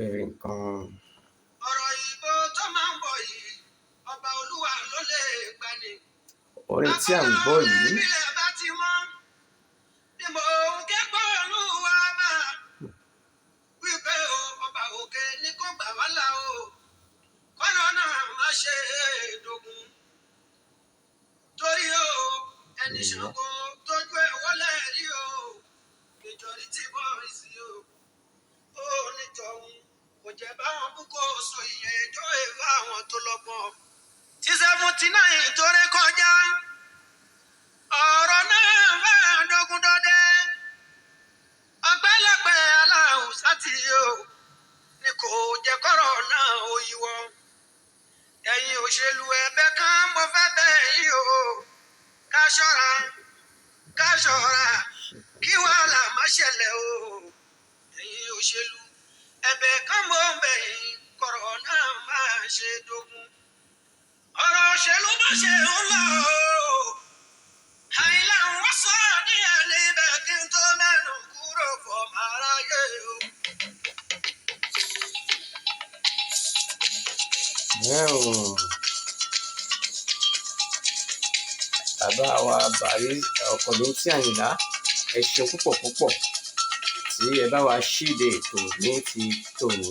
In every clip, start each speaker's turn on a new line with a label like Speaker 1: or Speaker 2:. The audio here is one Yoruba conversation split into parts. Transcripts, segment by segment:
Speaker 1: bẹ̀rẹ̀ nǹkan.
Speaker 2: ọ̀rọ̀ ìbò tó máa ń bọ̀ yìí ọba olúwa ló lè gbani.
Speaker 1: Orin tí à ń gbọ́ yìí
Speaker 2: ìbílẹ̀ bá ti mọ́ ni mò ń ké pọ̀ olúwa bá wípé ọba òkè ní kó gbà wá là o kọ́nà náà má ṣe é dogun. torí o ẹni ṣàngó tójú ẹ̀ wọlé rí o majority boys o ó níjọ̀hún kò jẹ́ báwọn púpọ̀ sọ ìyẹn ẹjọ́ èrò àwọn tó lọ́gbọ́n. tí 79 tó ré kọjá ọ̀rọ̀ náà máa dógún dọ́dẹ́ ọgbẹ́lẹ́gbẹ́ aláhùnsá tí o ní kò jẹ́ kọ́rọ̀ náà ó yíwọ́. ẹ̀yin òṣèlú ẹgbẹ́ kan mo fẹ́ bẹ̀ yín o ká ṣọ́ra kí wàhálà má ṣẹlẹ̀ o. ẹ̀yin òṣèlú ẹ̀bẹ̀ kan mo bẹ̀ yín kọ́rọ̀ náà máa ṣe dógún. ọ̀rọ̀ òṣèlú bá ṣe ń lọ o àìlà ń wá sọ díẹ̀ níbẹ̀ kí n tó mẹ́nu kúrò fọmọ aráyé o.
Speaker 1: Bàbá wa Bàrí Ọ̀kọ̀dún tí Àyìnlá, ẹ ṣeun púpọ̀ púpọ̀ tí ẹ bá wa ṣíde ètò ní ti tòní.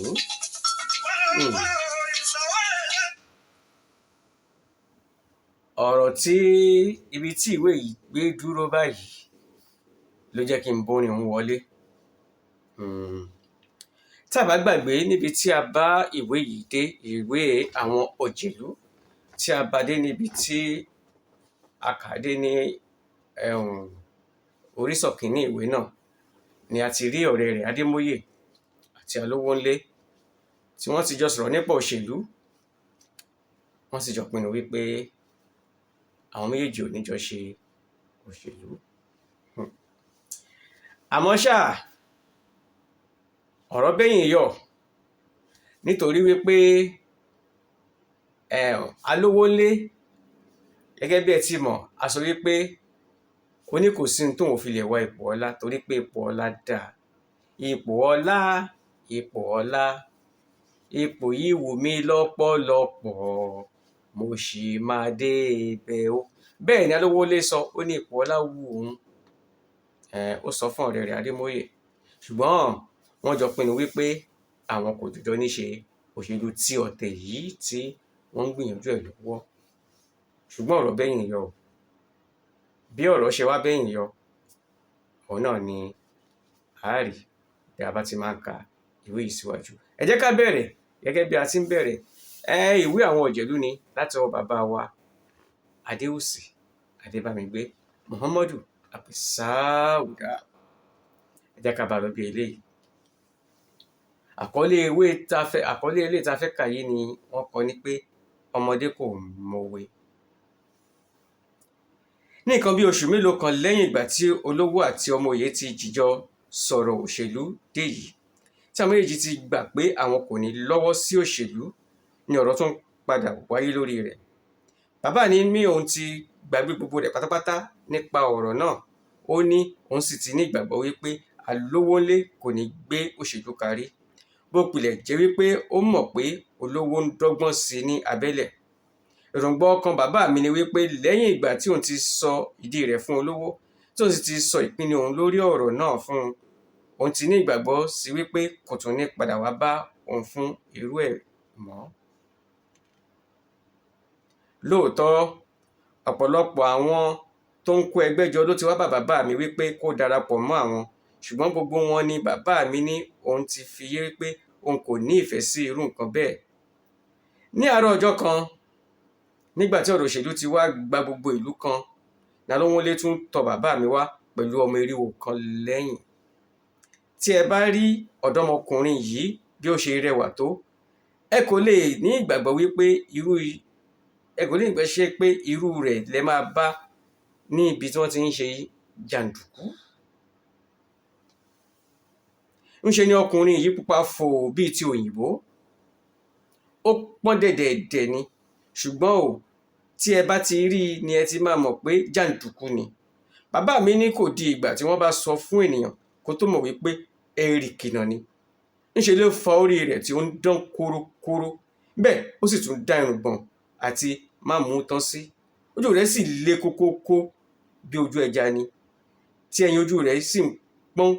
Speaker 1: Ọ̀rọ̀ tí ibi tí ìwé yìí gbé dúró báyìí ló jẹ́ kí n bórin òun wọlé. Tá a bá gbàgbé níbi tí a bá ìwé yìí dé, ìwé àwọn òjèlú tí a bá dé níbi tí a kà dé ní orísọ̀ kìíní ìwé náà ni a ti rí ọ̀rẹ́ rẹ̀ Adémóyè àti Alówónlé tí wọ́n ti jọ sọ̀rọ̀ nípa òṣèlú. Wọ́n sì jọ pinnu wípé àwọn méjèèjì ò ní jọ ṣe òṣèlú. Àmọ́ ṣá ọ̀rọ̀ bẹ́yìn yọ nítorí wípé Alówónlé gẹ́gẹ́ bí ẹ ti mọ̀ a sọ wípé ó ní kò sí tóun fi lè wá ipò ọlá torí pé ipò ọlá dáa. ipò ọlá ipò yìí wù mí lọ́pọ̀lọpọ̀ mo sì máa dé ibẹ̀ o. bẹ́ẹ̀ ni Alówónlé sọ, ó ní ipò ọlá wù òun. Ó sọ fún ọ̀rẹ́ rẹ̀ Adémóyè, ṣùgbọ́n wọ́n jọ pinnu wípé àwọn kò jọjọ ní ṣe òṣèlú tí ọ̀tẹ̀ yìí tí wọ́n ń gbìyànjú ẹ̀ lọ́wọ́. ṣùgbọ́n ọ̀rọ̀ bẹ́yìn yọ. bí ọ̀rọ̀ ṣe wá bẹ́yìn yọ òun náà ni àárí bí a bá ti máa ka ìwé yìí síwájú. ẹ jẹ́ ká bẹ̀rẹ̀ gẹ́gẹ́ bí a ti ń bẹ̀rẹ̀. ìwé àwọn òjèlú ni láti ọwọ́ bàbá wa Adéwùsì Adébámigbé Muhammadu Abisauda. ẹ jẹ́ ká bá lọ bí eléyìí. àkọlé eléyìí tá a fẹ́ kà yìí ni wọ́n kọ ní pé ọmọdé kò mọ̀wé. ní nǹkan bí oṣù mélòó kan lẹ́yìn ìgbà tí olówó àti ọmọ òye ti jìjọ sọ̀rọ̀ òṣèlú dé yìí tí àwọn méjèèjì ti gbà pé àwọn kò ní lọ́wọ́ sí òṣèlú ni ọ̀rọ̀ tó ń padà wáyé lórí rẹ̀. bàbá ní mí òun ti gbàgbé gbogbo rẹ̀ pátápátá nípa ọ̀rọ̀ náà. ó ní òun sì ti ní ìgbàgbọ́ wípé Alówónlé kò ní gbé òṣèlú karí bó pilẹ̀ jẹ́ wípé ó mọ̀ pé olówó ń dọ́gbọ́n sí i ní abẹ́lẹ̀. èròǹgbà ọkàn bàbá mi ni wípé lẹ́yìn ìgbà tí òun ti sọ ìdí rẹ̀ fún olówó tí òun sì ti sọ ìpinnu òun lórí ọ̀rọ̀ náà fún un, òun ti ní ìgbàgbọ́ sí wípé kò tún ní padà wá bá òun fún irú ẹ̀ mọ́. lóòótọ́ ọ̀pọ̀lọpọ̀ àwọn tó ń kó ẹgbẹ́ jọ ló ti wá bá bàbá mi wípé kó darapọ̀ mọ́ àwọn, ṣùgbọ́n gbogbo wọn ni bàbá mi ní òun ti fi yé wípé òun kò ní ìfẹ́ sí irú nǹkan bẹ́ẹ̀. ní àárọ̀ ọjọ́ kan nígbà tí ọ̀rọ̀ òṣèlú ti wá gba gbogbo ìlú kan ni Alówónlé tún tọ̀ bàbá mi wá pẹ̀lú ọmọ eriwo kan lẹ́yìn. tí ẹ bá rí ọ̀dọ́mọkùnrin yìí bí ó ṣe rẹwà tó, ẹ kò lè ní ìgbàgbọ́ wípé irú rẹ̀ lẹ máa bá ní ibi tí wọ́n ti ń ṣe jàǹdùkú. ńṣe ni ọkùnrin yìí pupa fò bíi ti òyìnbó. ó pọ́n dẹ̀dẹ̀dẹ̀ ni, ṣùgbọ́n tí ẹ bá ti rí i ni ẹ ti máa mọ̀ pé jàǹdùkú ni. bàbá mi ní kò di ìgbà tí wọ́n bá sọ fún ènìyàn kó tó mọ̀ wípé ẹ̀rì kìnà ni. ńṣe ló fa orí rẹ̀ tí ó ń dán kórókóró, bẹ́ẹ̀ ó sì tún dá irùngbọ̀n àti má mú tán sí. Ojú rẹ̀ sì le kókókó bí ojú ẹja ni, tí ẹyin ojú rẹ̀ sì ń pọ́n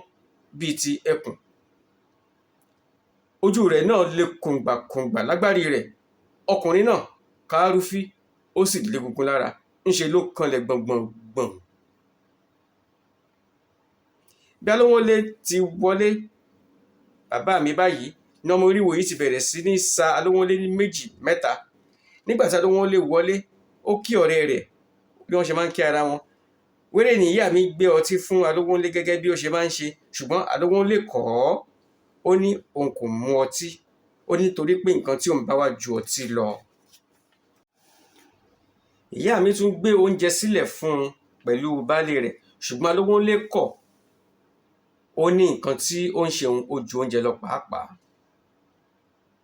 Speaker 1: bíi ti ẹkùn. Ojú rẹ̀ náà le kùngbàkùngbà lágbárí rẹ̀. Ọkùnrin náà kárúfí, ó sì légungun lára, ńṣe ló kanlẹ̀ gbọ̀ngbọ̀ngbọ̀n. Bí Alówónlé ti wọlé bàbá mi báyìí ni ọmọ oríwo yìí ti bẹ̀rẹ̀ sí ní sa Alówónlé ní méjì mẹ́ta. Nígbà tí Alówónlé wọlé, ó kí ọ̀rẹ́ rẹ̀ bí wọ́n ṣe máa ń kí ara wọn. Wéré ni ìyá mi gbé ọtí fún Alówónlé gẹ́gẹ́ bí ó ṣe máa ń ṣe, ṣùgbọ́n Alówónlé kọ̀ ọ́. Ó ní òun kò mu ọtí, ó ní torí pé nǹkan tí òun bá wá ju ọtí lọ. Ìyá mi tún gbé oúnjẹ sílẹ̀ fún un pẹ̀lú baálé rẹ̀, ṣùgbọ́n Alówónlé kọ̀. Ó ní nǹkan tí ó ń ṣe òun ó ju oúnjẹ lọ pàápàá.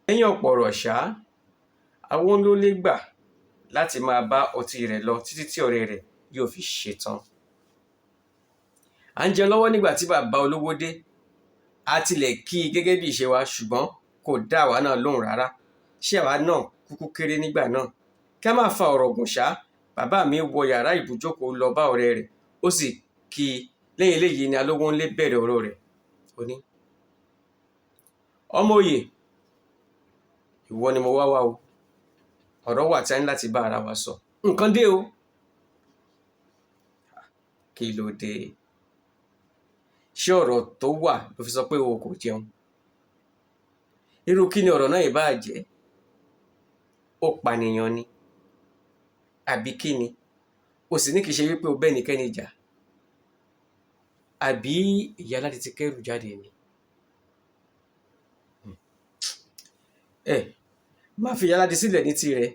Speaker 1: Lẹ́yìn ọ̀pọ̀ ọ̀rọ̀ ṣá, Alówónlé gbà láti máa bá ọtí rẹ̀ lọ títí tí ọ̀rẹ́ rẹ̀ yóò fi ṣetán. À ń jẹun lọ́wọ́ nígbà tí bàbá olówó dé. A tilẹ̀ kí i gẹ́gẹ́ bí ìṣe wa, ṣùgbọ́n kò dá àwa náà lóhùn rárá. Ṣé àwa náà kúkú kéré nígbà náà? Kí a máa fa ọ̀rọ̀ gùn ṣá, bàbá mi wọ yàrá ibùjókòó lọ bá ọ̀rẹ́ rẹ̀, ó sì kí i. Lẹ́yìn eléyìí ni Alówónlé bẹ̀rẹ̀ ọ̀rọ̀ rẹ̀. Ó ní, ọmọ òye, ìwọ ni mo wá wá o. Ọ̀rọ̀ wà tí a ní láti bá ara wa sọ. Nǹkan dé o. Kí ló dé? Ṣé ọ̀rọ̀ tó wà ló fi sọ pé o kò jẹun? Irú kí ni ọ̀rọ̀ náà ìbá jẹ́? Ó pànìyàn ni? Àbí kí ni? O sì ní kì í ṣe wípé o bẹ́nikẹ́ni jà? Àbí ìyá láti ti kẹ́rù jáde ni? Má fi ìyá láti sílẹ̀ ní tirẹ̀.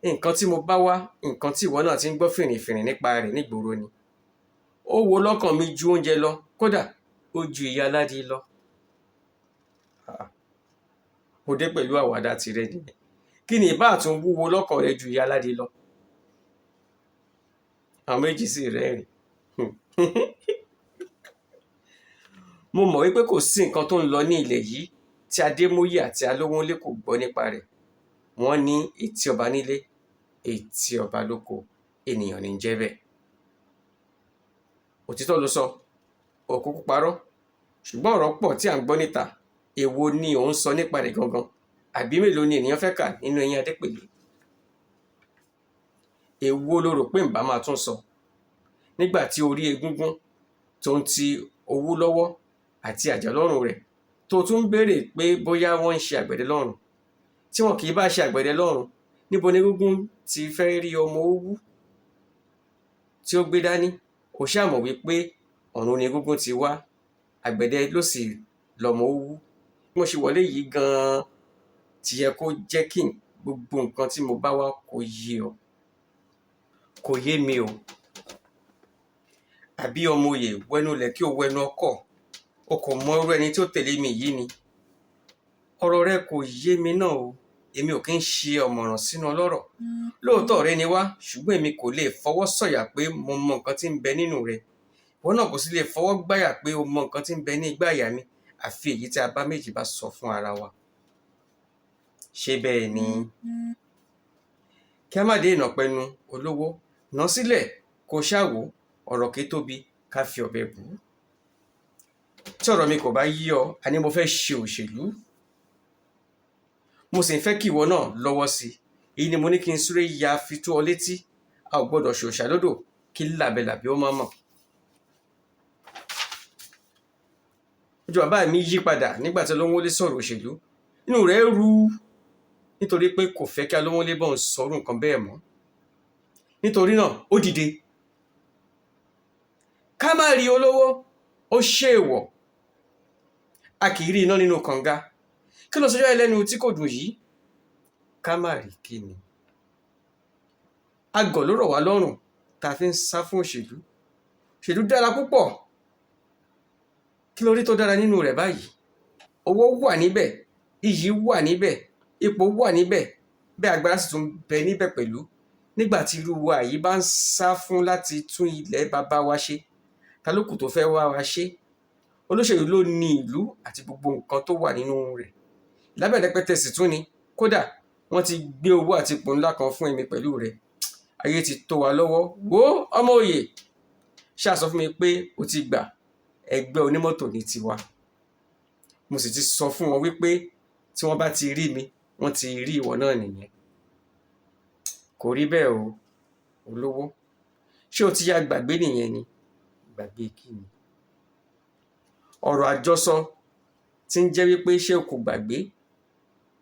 Speaker 1: Nǹkan tí mo bá wá, nǹkan tí ìwọ náà ti ń gbọ́ fìrìnfìrìn nípa rẹ̀ nígboro ni. Ó wo lọ́kàn mi ju oúnjẹ lọ, kódà ó ju ìyá aládìí lọ. Ó dé pẹ̀lú àwàdà tirẹ̀ nìyẹn. Kí ni ìbá tún wúwo lọ́kàn rẹ ju ìyá aládìí lọ? Àwọn méjì sì rẹ́rìn. Mo mọ̀ wípé kò sí nǹkan tó ń lọ ní ilẹ̀ yìí tí Adémóyè àti Alówónlé kò gbọ́ nípa rẹ̀. Wọ́n ní etí ọba nílé, etí ọba lóko, ènìyàn ní jẹ́ bẹ́ẹ̀. Òtítọ́ ló sọ, òkúkú parọ́, ṣùgbọ́n ọ̀rọ̀ pọ̀ tí à ń gbọ́ níta. Èwo ni òun sọ nípa rẹ̀ gangan? Àbí mélòó ni ènìyàn fẹ́ kà nínú eyín Adépèlé? Èwo ló rò pé ǹbá máa tún sọ nígbà tí orí egúngún tó ń ti owú lọ́wọ́ àti àjà lọ́rùn rẹ̀ tó tún béèrè pé bóyá wọ́n ń ṣe àgbẹ̀dẹ lọ́rùn? Tí wọn kì í bá ṣe àgbẹ̀dẹ lọ́rùn, níbo ni egúngún ti fẹ́ rí ọmọ owú tí ó gbé dání? Ó ṣàmọ̀ wípé ọ̀run ni egúngún ti wá, àgbẹ̀dẹ ló sì lọ́mọ owú. Bí mo ṣe wọlé yìí gan-an ti yẹ kó jẹ́ kí gbogbo nǹkan tí mo bá wá kó yé ọ. Kò yé mi o. Àbí ọmọ òye, wẹnu lẹ̀ kí o wẹnu ọkọ̀. O kò mọ irú ẹni tí ó tẹ̀lé mi yìí ni. Ọ̀rọ̀ rẹ kò yé mi náà o. Èmi ò kí ń ṣe ọ̀mọ̀ràn sínú ọlọ́rọ̀. Lóòótọ́ ọ̀rẹ́ ni wá, ṣùgbọ́n èmi kò lè fọwọ́ sọ̀yà pé mo mọ nǹkan tí ń bẹ nínú rẹ. Ìwọ náà kò sì lè fọwọ́ gbáyà pé o mọ nǹkan tí ń bẹ ní igbá àyà mi, àfi èyí tí a bá méjì bá sọ fún ara wa. Ṣé bẹ́ẹ̀ ni? Kí a má dé ìnàpẹnu olówó, ná sílẹ̀ kó ṣàwò, ọ̀rọ̀ kì í tóbi ká fi ọ̀bẹ bù ú. Tí ọ̀rọ̀ mi kò bá yí ọ, àní mo fẹ́ ṣe òṣèlú. Mo sì ń fẹ́ kí ìwọ náà lọ́wọ́ sí i. Èyí ni mo ní kí n súré ya fi tó ọ létí. A ò gbọ́dọ̀ ṣòṣà lódò kí làbẹ̀làbẹ̀ ó má mọ̀. Ojú bàbá mi yí padà nígbà tí Alówónlé sọ̀rọ̀ òṣèlú. Inú rẹ̀ ru nítorí pé kò fẹ́ kí Alówónlé bá òun sọ̀rọ̀ nǹkan bẹ́ẹ̀ mọ́. Nítorí náà ó dìde. Ká má rí olówó, ó ṣe èèwọ̀. A kì í rí iná nínú kànga. Kí ló sọjọ́ ẹlẹ́nu tí kò dùn yìí? Ká má rí kí ni? Agọ̀ ló rọ̀ wá lọ́rùn tá a fi ń sá fún òṣèlú. Òṣèlú dára púpọ̀. Kí ló rí tó dára nínú rẹ̀ báyìí? Owó wà níbẹ̀, iyì wà níbẹ̀, ipò wà níbẹ̀, bẹ́ẹ̀ agbára sì tún bẹ níbẹ̀ pẹ̀lú. Nígbà tí irú wa yìí bá ń sá fún láti tún ilẹ̀ bàbá wa ṣe, ta ló kù tó fẹ́ wá wa ṣe? olóṣèlú ló ní ìlú àti gbogbo nǹkan tó wà nínú rẹ̀. lábẹ́rẹ́pẹ́tẹ́ sì tún ni kódà wọ́n ti gbé owó àti ipò ńlá kan fún èmi pẹ̀lú rẹ̀. ayé ti tó wa lọ́wọ́. wo ọmọ òye ṣáà sọ fún mi pé o ti gbà ẹgbẹ́ onímọ́tò ní tiwa. mo sì ti sọ fún wọn wípé tí wọ́n bá ti rí mi wọ́n ti rí ìwọ náà nìyẹn. kò rí bẹ́ẹ̀ o olówó. ṣé o ti ya gbàgbé nìyẹn ni? gbàgbé kí ni? ọ̀rọ̀ àjọsọ tí ń jẹ́ wípé ṣé o kò gbàgbé,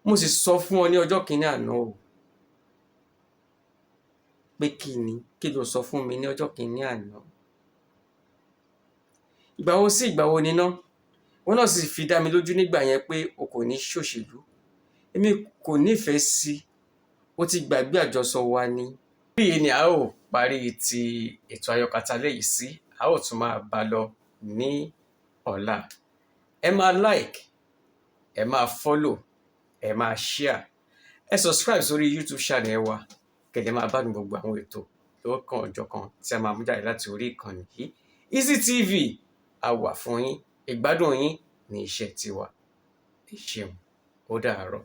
Speaker 1: mo sì sọ fún ọ ní ọjọ́ kìíní àná o pé kí ló sọ fún mi ní ọjọ́ kìíní àná. ìgbà wo sí ìgbà wo níná wọn náà sì fi dá mi lójú nígbà yẹn pé o kò ní ṣòṣèlú. èmi kò nífẹ̀ẹ́ sí i. ó ti gbàgbé àjọsọ wa ni. bí yìí ni a ó parí ti ètò Àyọkàtà lẹ́yìn sí, a ó tún máa bá lọ ní ọ̀la. ẹ máa like, ẹ máa follow, ẹ máa share, ẹ subscribe sórí YouTube channel wa kẹ̀lẹ́ máa bá ní gbogbo àwọn ètò lọ́kàn ọ̀jọ̀kan tí a máa mú jáde láti orí ìkànnì yìí. Easy TV a wà fún yín, ìgbádùn yín ní iṣẹ́ tiwa. ẹ ṣeun, ó dàárọ̀.